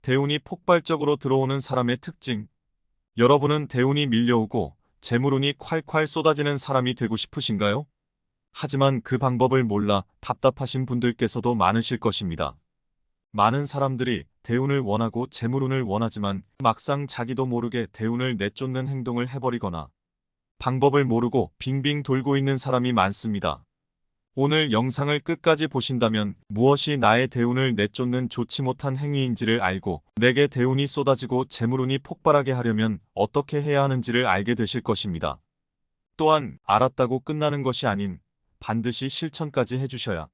대운이 폭발적으로 들어오는 사람의 특징. 여러분은 대운이 밀려오고 재물운이 콸콸 쏟아지는 사람이 되고 싶으신가요? 하지만 그 방법을 몰라 답답하신 분들께서도 많으실 것입니다. 많은 사람들이 대운을 원하고 재물운을 원하지만 막상 자기도 모르게 대운을 내쫓는 행동을 해버리거나 방법을 모르고 빙빙 돌고 있는 사람이 많습니다. 오늘 영상을 끝까지 보신다면 무엇이 나의 대운을 내쫓는 좋지 못한 행위인지를 알고 내게 대운이 쏟아지고 재물운이 폭발하게 하려면 어떻게 해야 하는지를 알게 되실 것입니다. 또한 알았다고 끝나는 것이 아닌 반드시 실천까지 해주셔야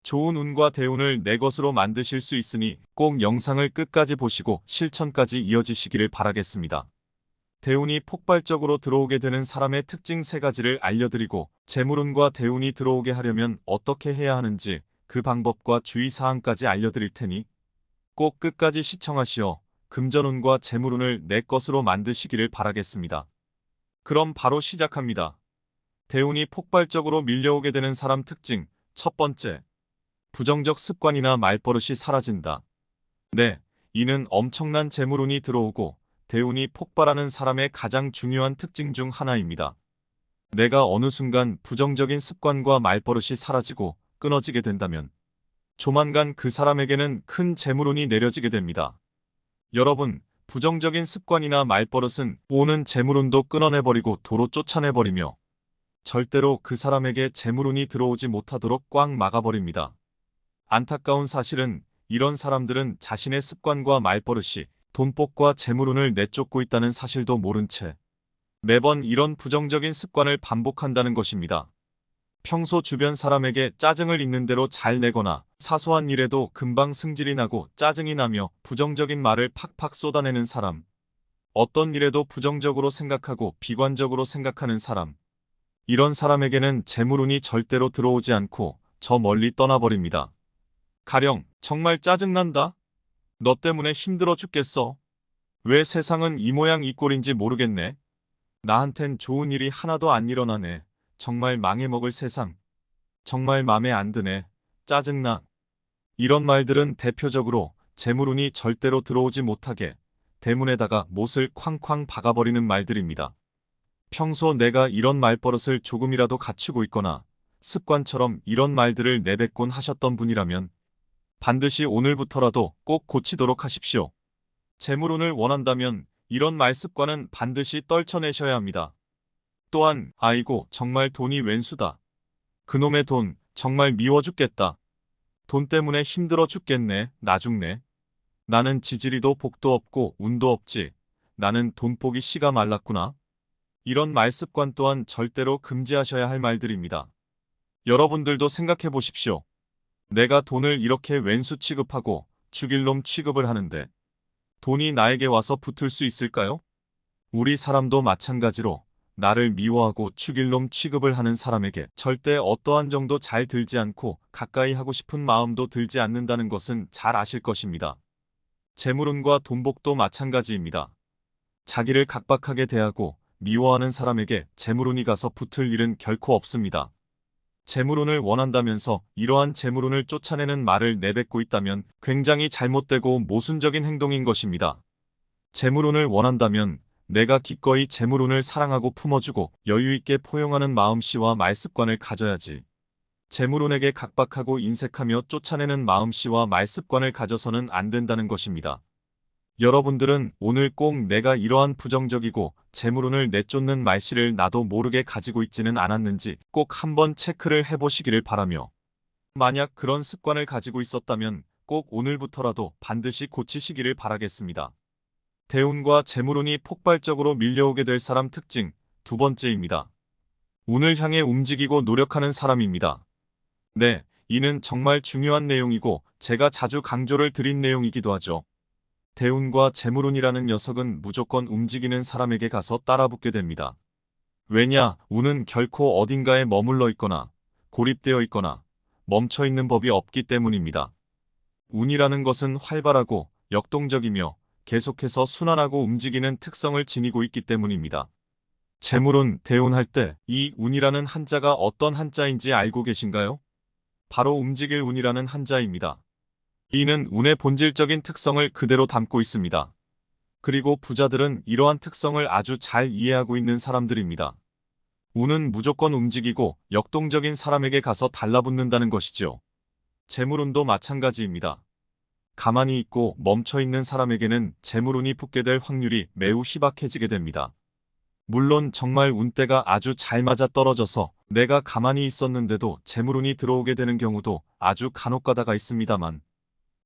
좋은 운과 대운을 내 것으로 만드실 수 있으니 꼭 영상을 끝까지 보시고 실천까지 이어지시기를 바라겠습니다. 대운이 폭발적으로 들어오게 되는 사람의 특징 3가지를 알려드리고 재물운과 대운이 들어오게 하려면 어떻게 해야 하는지 그 방법과 주의사항까지 알려드릴 테니 꼭 끝까지 시청하시어 금전운과 재물운을 내 것으로 만드시기를 바라겠습니다. 그럼 바로 시작합니다. 대운이 폭발적으로 밀려오게 되는 사람 특징 첫 번째, 부정적 습관이나 말버릇이 사라진다. 네, 이는 엄청난 재물운이 들어오고 대운이 폭발하는 사람의 가장 중요한 특징 중 하나입니다. 내가 어느 순간 부정적인 습관과 말버릇이 사라지고 끊어지게 된다면 조만간 그 사람에게는 큰 재물운이 내려지게 됩니다. 여러분, 부정적인 습관이나 말버릇은 오는 재물운도 끊어내버리고 도로 쫓아내버리며 절대로 그 사람에게 재물운이 들어오지 못하도록 꽉 막아버립니다. 안타까운 사실은 이런 사람들은 자신의 습관과 말버릇이 돈복과 재물운을 내쫓고 있다는 사실도 모른 채 매번 이런 부정적인 습관을 반복한다는 것입니다. 평소 주변 사람에게 짜증을 있는 대로 잘 내거나 사소한 일에도 금방 승질이 나고 짜증이 나며 부정적인 말을 팍팍 쏟아내는 사람, 어떤 일에도 부정적으로 생각하고 비관적으로 생각하는 사람, 이런 사람에게는 재물운이 절대로 들어오지 않고 저 멀리 떠나버립니다. 가령 정말 짜증난다? 너 때문에 힘들어 죽겠어. 왜 세상은 이 모양 이 꼴인지 모르겠네. 나한텐 좋은 일이 하나도 안 일어나네. 정말 망해먹을 세상. 정말 맘에 안 드네. 짜증나. 이런 말들은 대표적으로 재물운이 절대로 들어오지 못하게 대문에다가 못을 쾅쾅 박아버리는 말들입니다. 평소 내가 이런 말버릇을 조금이라도 갖추고 있거나 습관처럼 이런 말들을 내뱉곤 하셨던 분이라면 반드시 오늘부터라도 꼭 고치도록 하십시오. 재물운을 원한다면 이런 말습관은 반드시 떨쳐내셔야 합니다. 또한 아이고 정말 돈이 웬수다. 그놈의 돈 정말 미워 죽겠다. 돈 때문에 힘들어 죽겠네. 나 죽네. 나는 지지리도 복도 없고 운도 없지. 나는 돈복이 씨가 말랐구나. 이런 말습관 또한 절대로 금지하셔야 할 말들입니다. 여러분들도 생각해 보십시오. 내가 돈을 이렇게 왼수 취급하고 죽일 놈 취급을 하는데 돈이 나에게 와서 붙을 수 있을까요? 우리 사람도 마찬가지로 나를 미워하고 죽일 놈 취급을 하는 사람에게 절대 어떠한 정도 잘 들지 않고 가까이 하고 싶은 마음도 들지 않는다는 것은 잘 아실 것입니다. 재물운과 돈복도 마찬가지입니다. 자기를 각박하게 대하고 미워하는 사람에게 재물운이 가서 붙을 일은 결코 없습니다. 재물운을 원한다면서 이러한 재물운을 쫓아내는 말을 내뱉고 있다면 굉장히 잘못되고 모순적인 행동인 것입니다. 재물운을 원한다면 내가 기꺼이 재물운을 사랑하고 품어주고 여유있게 포용하는 마음씨와 말습관을 가져야지. 재물운에게 각박하고 인색하며 쫓아내는 마음씨와 말습관을 가져서는 안 된다는 것입니다. 여러분들은 오늘 꼭 내가 이러한 부정적이고 재물운을 내쫓는 말씨를 나도 모르게 가지고 있지는 않았는지 꼭 한번 체크를 해보시기를 바라며 만약 그런 습관을 가지고 있었다면 꼭 오늘부터라도 반드시 고치시기를 바라겠습니다. 대운과 재물운이 폭발적으로 밀려오게 될 사람 특징 두 번째입니다. 운을 향해 움직이고 노력하는 사람입니다. 네, 이는 정말 중요한 내용이고 제가 자주 강조를 드린 내용이기도 하죠. 대운과 재물운이라는 녀석은 무조건 움직이는 사람에게 가서 따라붙게 됩니다. 왜냐, 운은 결코 어딘가에 머물러 있거나 고립되어 있거나 멈춰 있는 법이 없기 때문입니다. 운이라는 것은 활발하고 역동적이며 계속해서 순환하고 움직이는 특성을 지니고 있기 때문입니다. 재물운, 대운할 때 이 운이라는 한자가 어떤 한자인지 알고 계신가요? 바로 움직일 운이라는 한자입니다. 이는 운의 본질적인 특성을 그대로 담고 있습니다. 그리고 부자들은 이러한 특성을 아주 잘 이해하고 있는 사람들입니다. 운은 무조건 움직이고 역동적인 사람에게 가서 달라붙는다는 것이죠. 재물운도 마찬가지입니다. 가만히 있고 멈춰 있는 사람에게는 재물운이 붙게 될 확률이 매우 희박해지게 됩니다. 물론 정말 운대가 아주 잘 맞아 떨어져서 내가 가만히 있었는데도 재물운이 들어오게 되는 경우도 아주 간혹가다가 있습니다만,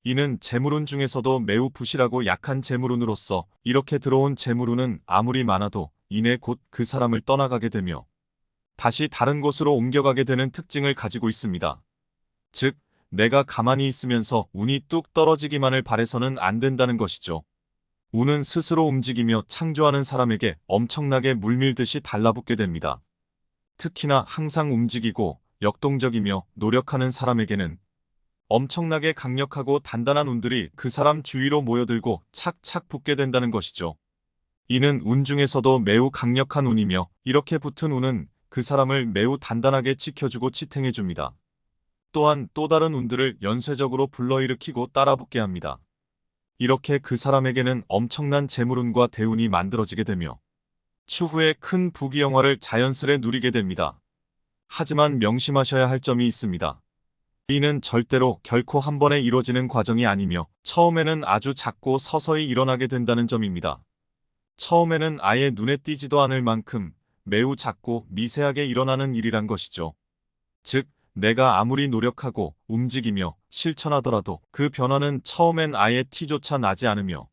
이는 재물운 중에서도 매우 부실하고 약한 재물운으로서 이렇게 들어온 재물운은 아무리 많아도 이내 곧 그 사람을 떠나가게 되며 다시 다른 곳으로 옮겨가게 되는 특징을 가지고 있습니다. 즉, 내가 가만히 있으면서 운이 뚝 떨어지기만을 바래서는 안 된다는 것이죠. 운은 스스로 움직이며 창조하는 사람에게 엄청나게 물밀듯이 달라붙게 됩니다. 특히나 항상 움직이고 역동적이며 노력하는 사람에게는 엄청나게 강력하고 단단한 운들이 그 사람 주위로 모여들고 착착 붙게 된다는 것이죠. 이는 운 중에서도 매우 강력한 운이며 이렇게 붙은 운은 그 사람을 매우 단단하게 지켜주고 지탱해줍니다. 또한 또 다른 운들을 연쇄적으로 불러일으키고 따라붙게 합니다. 이렇게 그 사람에게는 엄청난 재물운과 대운이 만들어지게 되며 추후에 큰 부귀영화를 자연스레 누리게 됩니다. 하지만 명심하셔야 할 점이 있습니다. 이는 절대로 결코 한 번에 이루어지는 과정이 아니며 처음에는 아주 작고 서서히 일어나게 된다는 점입니다. 처음에는 아예 눈에 띄지도 않을 만큼 매우 작고 미세하게 일어나는 일이란 것이죠. 즉, 내가 아무리 노력하고 움직이며 실천하더라도 그 변화는 처음엔 아예 티조차 나지 않으며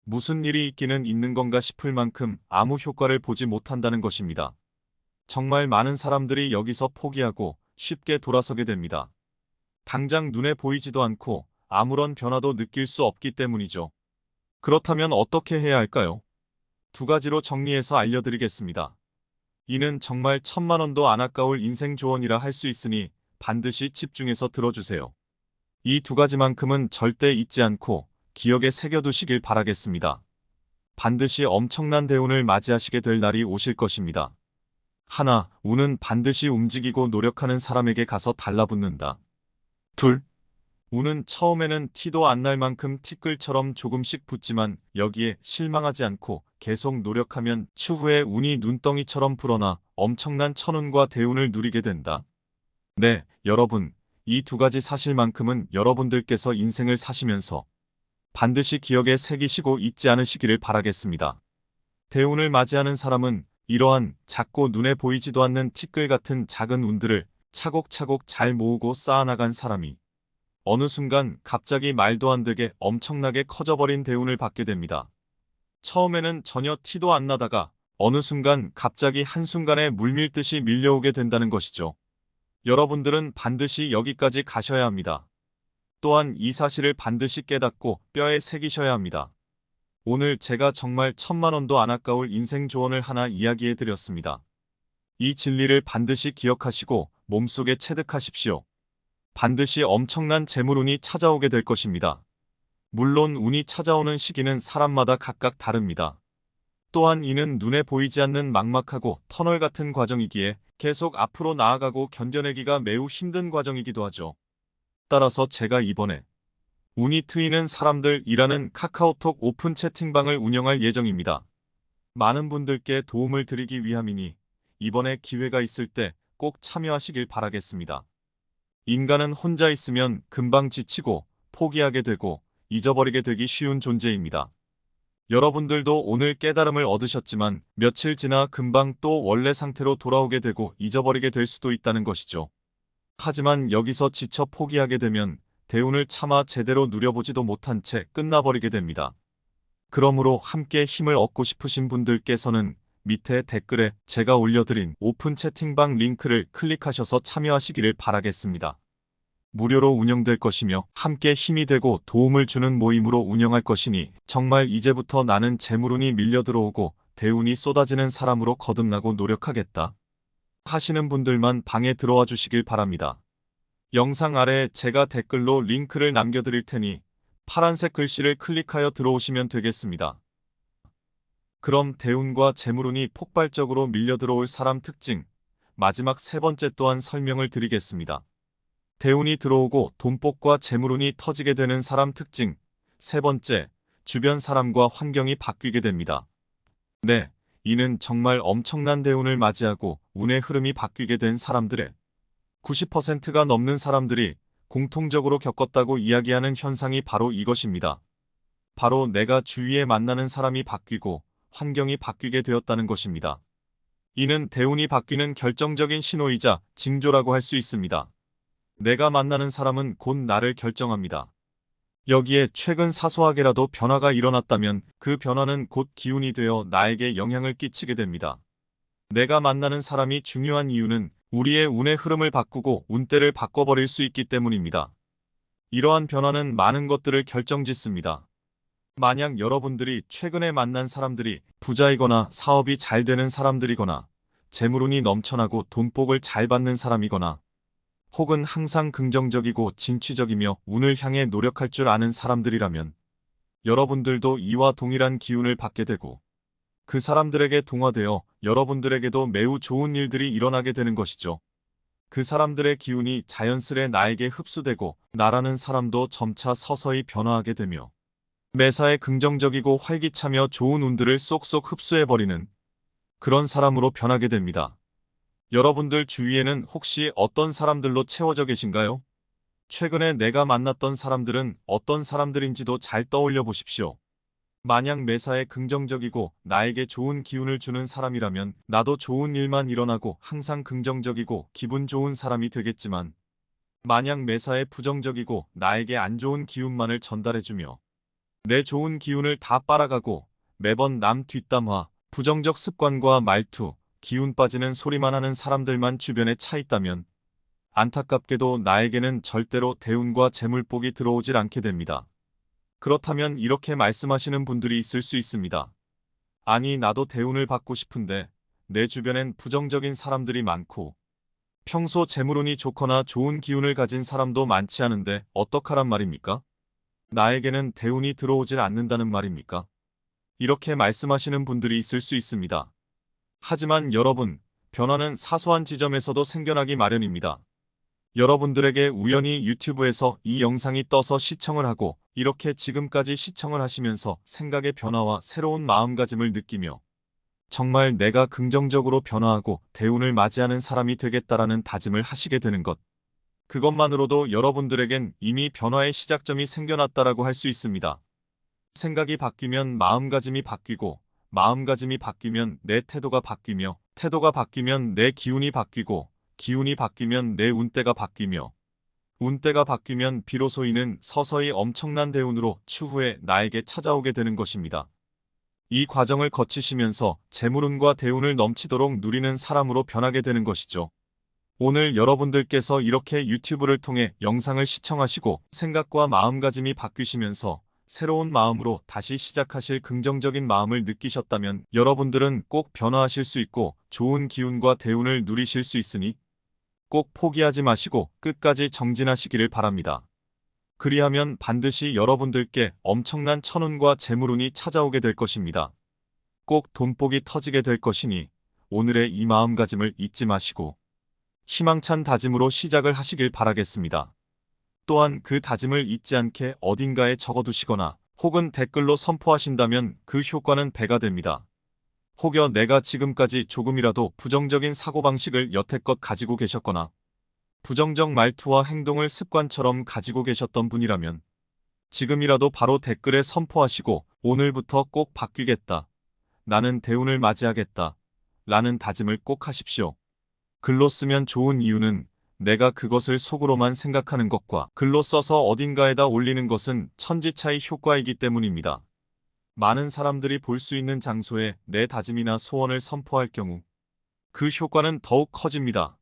무슨 일이 있기는 있는 건가 싶을 만큼 아무 효과를 보지 못한다는 것입니다. 정말 많은 사람들이 여기서 포기하고 쉽게 돌아서게 됩니다. 당장 눈에 보이지도 않고 아무런 변화도 느낄 수 없기 때문이죠. 그렇다면 어떻게 해야 할까요? 두 가지로 정리해서 알려드리겠습니다. 이는 정말 1,000만 원도 안 아까울 인생 조언이라 할 수 있으니 반드시 집중해서 들어주세요. 이 두 가지만큼은 절대 잊지 않고 기억에 새겨두시길 바라겠습니다. 반드시 엄청난 대운을 맞이하시게 될 날이 오실 것입니다. 하나, 운은 반드시 움직이고 노력하는 사람에게 가서 달라붙는다. 둘, 운은 처음에는 티도 안 날 만큼 티끌처럼 조금씩 붙지만 여기에 실망하지 않고 계속 노력하면 추후에 운이 눈덩이처럼 불어나 엄청난 천운과 대운을 누리게 된다. 네, 여러분, 이 두 가지 사실만큼은 여러분들께서 인생을 사시면서 반드시 기억에 새기시고 잊지 않으시기를 바라겠습니다. 대운을 맞이하는 사람은 이러한 작고 눈에 보이지도 않는 티끌 같은 작은 운들을 차곡차곡 잘 모으고 쌓아나간 사람이 어느 순간 갑자기 말도 안 되게 엄청나게 커져버린 대운을 받게 됩니다. 처음에는 전혀 티도 안 나다가 어느 순간 갑자기 한순간에 물밀듯이 밀려오게 된다는 것이죠. 여러분들은 반드시 여기까지 가셔야 합니다. 또한 이 사실을 반드시 깨닫고 뼈에 새기셔야 합니다. 오늘 제가 정말 1,000만 원도 안 아까울 인생 조언을 하나 이야기해 드렸습니다. 이 진리를 반드시 기억하시고 몸속에 체득하십시오. 반드시 엄청난 재물운이 찾아오게 될 것입니다. 물론 운이 찾아오는 시기는 사람마다 각각 다릅니다. 또한 이는 눈에 보이지 않는 막막하고 터널 같은 과정이기에 계속 앞으로 나아가고 견뎌내기가 매우 힘든 과정이기도 하죠. 따라서 제가 이번에 운이 트이는 사람들이라는 카카오톡 오픈 채팅방을 운영할 예정입니다. 많은 분들께 도움을 드리기 위함이니 이번에 기회가 있을 때 꼭 참여하시길 바라겠습니다. 인간은 혼자 있으면 금방 지치고 포기하게 되고 잊어버리게 되기 쉬운 존재입니다. 여러분들도 오늘 깨달음을 얻으셨지만 며칠 지나 금방 또 원래 상태로 돌아오게 되고 잊어버리게 될 수도 있다는 것이죠. 하지만 여기서 지쳐 포기하게 되면 대운을 차마 제대로 누려보지도 못한 채 끝나버리게 됩니다. 그러므로 함께 힘을 얻고 싶으신 분들께서는 밑에 댓글에 제가 올려드린 오픈 채팅방 링크를 클릭하셔서 참여하시기를 바라겠습니다. 무료로 운영될 것이며 함께 힘이 되고 도움을 주는 모임으로 운영할 것이니 정말 이제부터 나는 재물운이 밀려들어오고 대운이 쏟아지는 사람으로 거듭나고 노력하겠다 하시는 분들만 방에 들어와 주시길 바랍니다. 영상 아래에 제가 댓글로 링크를 남겨드릴 테니 파란색 글씨를 클릭하여 들어오시면 되겠습니다. 그럼 대운과 재물운이 폭발적으로 밀려들어올 사람 특징, 마지막 세 번째 또한 설명을 드리겠습니다. 대운이 들어오고 돈복과 재물운이 터지게 되는 사람 특징. 세 번째, 주변 사람과 환경이 바뀌게 됩니다. 네, 이는 정말 엄청난 대운을 맞이하고 운의 흐름이 바뀌게 된 사람들의 90%가 넘는 사람들이 공통적으로 겪었다고 이야기하는 현상이 바로 이것입니다. 바로 내가 주위에 만나는 사람이 바뀌고 환경이 바뀌게 되었다는 것입니다. 이는 대운이 바뀌는 결정적인 신호이자 징조라고 할 수 있습니다. 내가 만나는 사람은 곧 나를 결정합니다. 여기에 최근 사소하게라도 변화가 일어났다면 그 변화는 곧 기운이 되어 나에게 영향을 끼치게 됩니다. 내가 만나는 사람이 중요한 이유는 우리의 운의 흐름을 바꾸고 운대를 바꿔버릴 수 있기 때문입니다. 이러한 변화는 많은 것들을 결정짓습니다. 만약 여러분들이 최근에 만난 사람들이 부자이거나 사업이 잘 되는 사람들이거나 재물운이 넘쳐나고 돈복을 잘 받는 사람이거나 혹은 항상 긍정적이고 진취적이며 운을 향해 노력할 줄 아는 사람들이라면 여러분들도 이와 동일한 기운을 받게 되고 그 사람들에게 동화되어 여러분들에게도 매우 좋은 일들이 일어나게 되는 것이죠. 그 사람들의 기운이 자연스레 나에게 흡수되고 나라는 사람도 점차 서서히 변화하게 되며 매사에 긍정적이고 활기차며 좋은 운들을 쏙쏙 흡수해버리는 그런 사람으로 변하게 됩니다. 여러분들 주위에는 혹시 어떤 사람들로 채워져 계신가요? 최근에 내가 만났던 사람들은 어떤 사람들인지도 잘 떠올려 보십시오. 만약 매사에 긍정적이고 나에게 좋은 기운을 주는 사람이라면 나도 좋은 일만 일어나고 항상 긍정적이고 기분 좋은 사람이 되겠지만 만약 매사에 부정적이고 나에게 안 좋은 기운만을 전달해주며 내 좋은 기운을 다 빨아가고 매번 남 뒷담화, 부정적 습관과 말투, 기운 빠지는 소리만 하는 사람들만 주변에 차 있다면 안타깝게도 나에게는 절대로 대운과 재물복이 들어오질 않게 됩니다. 그렇다면 이렇게 말씀하시는 분들이 있을 수 있습니다. 아니, 나도 대운을 받고 싶은데 내 주변엔 부정적인 사람들이 많고 평소 재물운이 좋거나 좋은 기운을 가진 사람도 많지 않은데 어떡하란 말입니까? 나에게는 대운이 들어오질 않는다는 말입니까? 이렇게 말씀하시는 분들이 있을 수 있습니다. 하지만 여러분, 변화는 사소한 지점에서도 생겨나기 마련입니다. 여러분들에게 우연히 유튜브에서 이 영상이 떠서 시청을 하고 이렇게 지금까지 시청을 하시면서 생각의 변화와 새로운 마음가짐을 느끼며 정말 내가 긍정적으로 변화하고 대운을 맞이하는 사람이 되겠다라는 다짐을 하시게 되는 것. 그것만으로도 여러분들에겐 이미 변화의 시작점이 생겨났다라고 할 수 있습니다. 생각이 바뀌면 마음가짐이 바뀌고 마음가짐이 바뀌면 내 태도가 바뀌며 태도가 바뀌면 내 기운이 바뀌고 기운이 바뀌면 내 운대가 바뀌며 운대가 바뀌면 비로소 이는 서서히 엄청난 대운으로 추후에 나에게 찾아오게 되는 것입니다. 이 과정을 거치시면서 재물운과 대운을 넘치도록 누리는 사람으로 변하게 되는 것이죠. 오늘 여러분들께서 이렇게 유튜브를 통해 영상을 시청하시고 생각과 마음가짐이 바뀌시면서 새로운 마음으로 다시 시작하실 긍정적인 마음을 느끼셨다면 여러분들은 꼭 변화하실 수 있고 좋은 기운과 대운을 누리실 수 있으니 꼭 포기하지 마시고 끝까지 정진하시기를 바랍니다. 그리하면 반드시 여러분들께 엄청난 천운과 재물운이 찾아오게 될 것입니다. 꼭 돈복이 터지게 될 것이니 오늘의 이 마음가짐을 잊지 마시고 희망찬 다짐으로 시작을 하시길 바라겠습니다. 또한 그 다짐을 잊지 않게 어딘가에 적어두시거나 혹은 댓글로 선포하신다면 그 효과는 배가 됩니다. 혹여 내가 지금까지 조금이라도 부정적인 사고방식을 여태껏 가지고 계셨거나 부정적 말투와 행동을 습관처럼 가지고 계셨던 분이라면 지금이라도 바로 댓글에 선포하시고 오늘부터 꼭 바뀌겠다. 나는 대운을 맞이하겠다. 라는 다짐을 꼭 하십시오. 글로 쓰면 좋은 이유는 내가 그것을 속으로만 생각하는 것과 글로 써서 어딘가에다 올리는 것은 천지차이 효과이기 때문입니다. 많은 사람들이 볼 수 있는 장소에 내 다짐이나 소원을 선포할 경우 그 효과는 더욱 커집니다.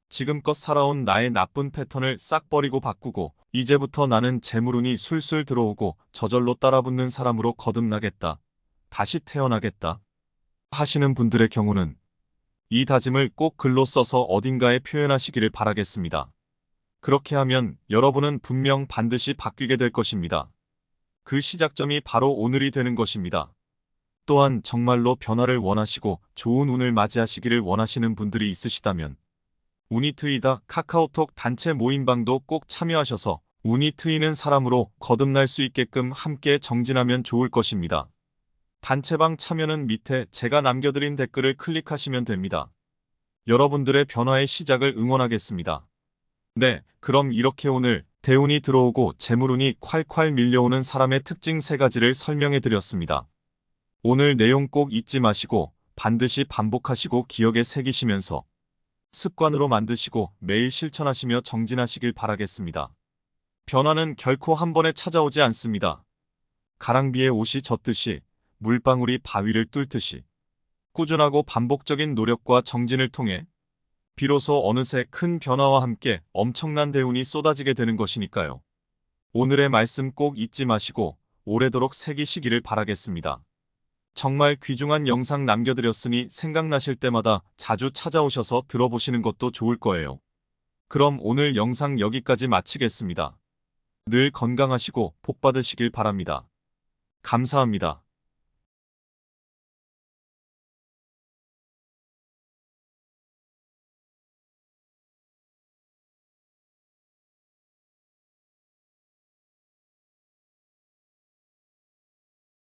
지금껏 살아온 나의 나쁜 패턴을 싹 버리고 바꾸고 이제부터 나는 재물운이 술술 들어오고 저절로 따라붙는 사람으로 거듭나겠다. 다시 태어나겠다. 하시는 분들의 경우는 이 다짐을 꼭 글로 써서 어딘가에 표현하시기를 바라겠습니다. 그렇게 하면 여러분은 분명 반드시 바뀌게 될 것입니다. 그 시작점이 바로 오늘이 되는 것입니다. 또한 정말로 변화를 원하시고 좋은 운을 맞이하시기를 원하시는 분들이 있으시다면 운이 트이다 카카오톡 단체 모임방도 꼭 참여하셔서 운이 트이는 사람으로 거듭날 수 있게끔 함께 정진하면 좋을 것입니다. 단체방 참여는 밑에 제가 남겨드린 댓글을 클릭하시면 됩니다. 여러분들의 변화의 시작을 응원하겠습니다. 네, 그럼 이렇게 오늘 대운이 들어오고 재물운이 콸콸 밀려오는 사람의 특징 3가지를 설명해 드렸습니다. 오늘 내용 꼭 잊지 마시고 반드시 반복하시고 기억에 새기시면서 습관으로 만드시고 매일 실천하시며 정진하시길 바라겠습니다. 변화는 결코 한 번에 찾아오지 않습니다. 가랑비에 옷이 젖듯이 물방울이 바위를 뚫듯이 꾸준하고 반복적인 노력과 정진을 통해 비로소 어느새 큰 변화와 함께 엄청난 대운이 쏟아지게 되는 것이니까요. 오늘의 말씀 꼭 잊지 마시고 오래도록 새기시기를 바라겠습니다. 정말 귀중한 영상 남겨드렸으니 생각나실 때마다 자주 찾아오셔서 들어보시는 것도 좋을 거예요. 그럼 오늘 영상 여기까지 마치겠습니다. 늘 건강하시고 복 받으시길 바랍니다. 감사합니다.